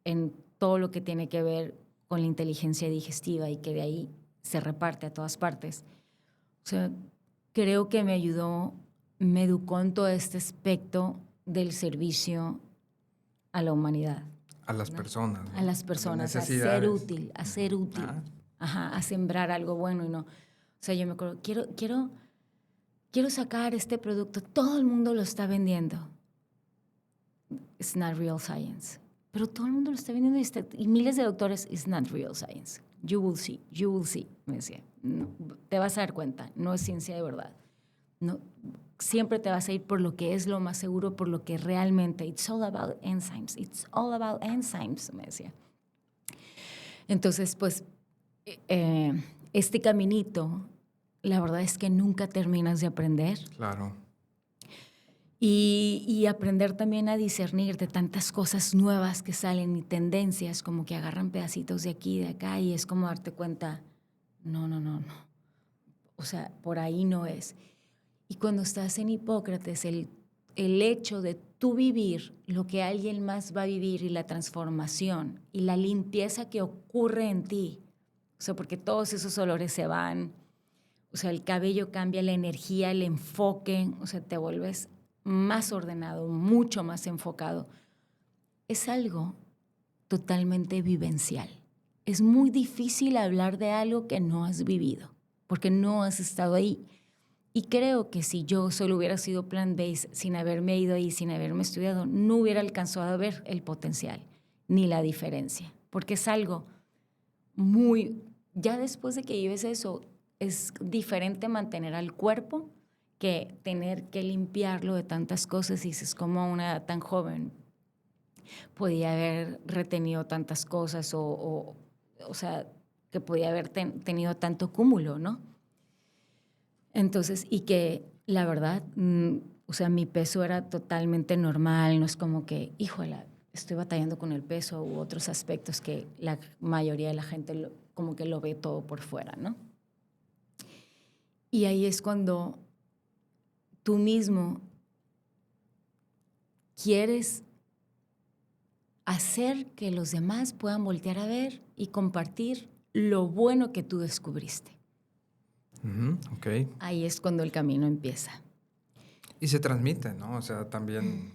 en todo lo que tiene que ver con la inteligencia digestiva y que de ahí se reparte a todas partes. O sea, creo que me ayudó, me educó en todo este aspecto del servicio a la humanidad. A las personas. ¿No? A las personas, a ser útil, a sembrar algo bueno y no. O sea, yo me acuerdo, quiero sacar este producto, todo el mundo lo está vendiendo. It's not real science. Pero todo el mundo lo está vendiendo y miles de doctores, it's not real science. You will see, me decía. No, te vas a dar cuenta, no es ciencia de verdad. No, siempre te vas a ir por lo que es lo más seguro, por lo que realmente, it's all about enzymes, me decía. Entonces, pues, este caminito, la verdad es que nunca terminas de aprender. Claro. Y aprender también a discernir de tantas cosas nuevas que salen y tendencias, como que agarran pedacitos de aquí y de acá, y es como darte cuenta, no. O sea, por ahí no es. Y cuando estás en Hipócrates, el hecho de tú vivir lo que alguien más va a vivir y la transformación y la limpieza que ocurre en ti, o sea, porque todos esos olores se van, o sea, el cabello cambia, la energía, el enfoque, o sea, te vuelves más ordenado, mucho más enfocado. Es algo totalmente vivencial. Es muy difícil hablar de algo que no has vivido, porque no has estado ahí. Y creo que si yo solo hubiera sido plant-based sin haberme ido ahí, sin haberme estudiado, no hubiera alcanzado a ver el potencial ni la diferencia, porque es algo muy... Ya después de que vives eso, es diferente mantener al cuerpo que tener que limpiarlo de tantas cosas. Y dices, como una edad tan joven podía haber retenido tantas cosas o sea, que podía haber tenido tanto cúmulo, ¿no? Entonces, y que la verdad, o sea, mi peso era totalmente normal, no es como que, híjole, estoy batallando con el peso u otros aspectos que la mayoría de la gente como que lo ve todo por fuera, ¿no? Y ahí es cuando tú mismo quieres hacer que los demás puedan voltear a ver y compartir lo bueno que tú descubriste. Okay. Ahí es cuando el camino empieza. Y se transmite, ¿no? O sea, también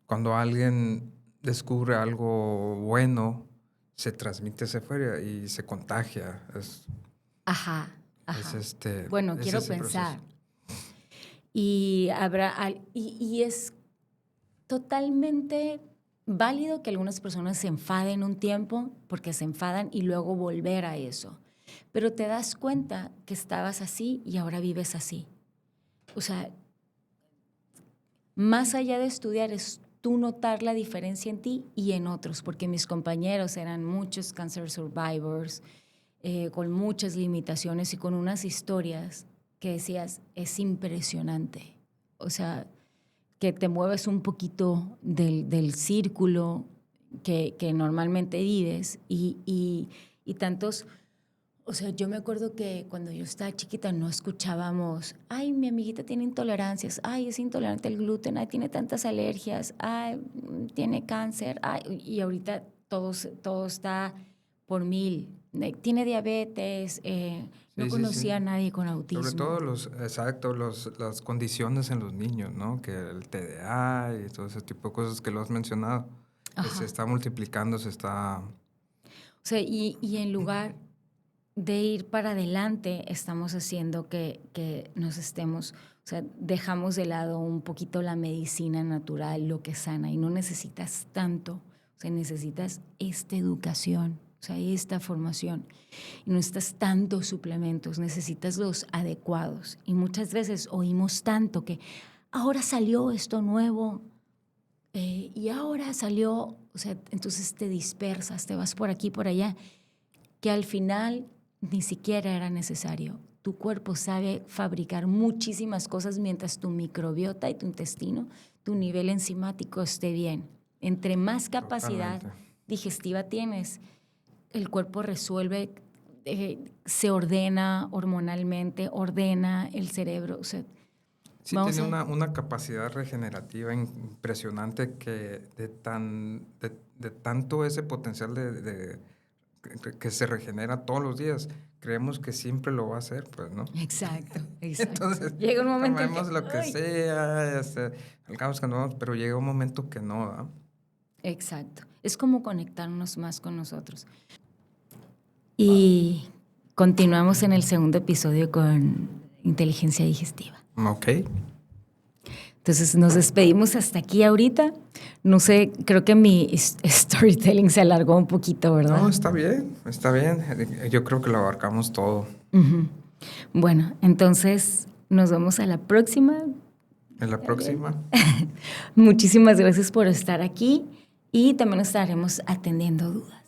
cuando alguien descubre algo bueno, se transmite hacia afuera y se contagia. Ajá. Es bueno, es quiero ese pensar. proceso. Y es totalmente válido que algunas personas se enfaden un tiempo porque se enfadan y luego volver a eso. Pero te das cuenta que estabas así y ahora vives así. O sea, más allá de estudiar es tú notar la diferencia en ti y en otros, porque mis compañeros eran muchos cancer survivors, con muchas limitaciones y con unas historias que decías, es impresionante. o sea, que te mueves un poquito del círculo que normalmente vives y tantos... O sea, yo me acuerdo que cuando yo estaba chiquita no escuchábamos, ay, mi amiguita tiene intolerancias, ay, es intolerante al gluten, ay, tiene tantas alergias, ay, tiene cáncer, ay, y ahorita todo está por 1000. Tiene diabetes, no Sí, sí, conocía a sí. nadie con Sobre autismo. todo las condiciones en los niños, ¿no? Que el TDA y todo ese tipo de cosas que lo has mencionado, que se Ajá. está multiplicando, se está... O sea, y en lugar de ir para adelante, estamos haciendo que nos estemos, o sea, dejamos de lado un poquito la medicina natural, lo que sana, y no necesitas tanto, o sea, necesitas esta educación, o sea, esta formación, y no necesitas tantos suplementos, necesitas los adecuados, y muchas veces oímos tanto que ahora salió esto nuevo, y ahora salió, o sea, entonces te dispersas, te vas por aquí, por allá, que al final ni siquiera era necesario. Tu cuerpo sabe fabricar muchísimas cosas mientras tu microbiota y tu intestino, tu nivel enzimático esté bien. Entre más capacidad Totalmente. digestiva tienes, el cuerpo resuelve, se ordena hormonalmente, ordena el cerebro. O sea, Sí, vamos tiene a... una capacidad regenerativa impresionante que de tanto ese potencial que se regenera todos los días, creemos que siempre lo va a hacer, pues, ¿no? Exacto, exacto. Entonces, Llega un momento en comemos que... lo que ¡Ay! sea, al cabo es que no, pero llega un momento que no, ¿verdad? Exacto. Es como conectarnos más con nosotros. Y continuamos en el segundo episodio con inteligencia digestiva. Ok. Entonces nos despedimos hasta aquí ahorita. No sé, creo que mi storytelling se alargó un poquito, ¿verdad? No, está bien, está bien. Yo creo que lo abarcamos todo. Ujú. Bueno, entonces nos vemos a la próxima. En la próxima. Muchísimas gracias por estar aquí y también estaremos atendiendo dudas.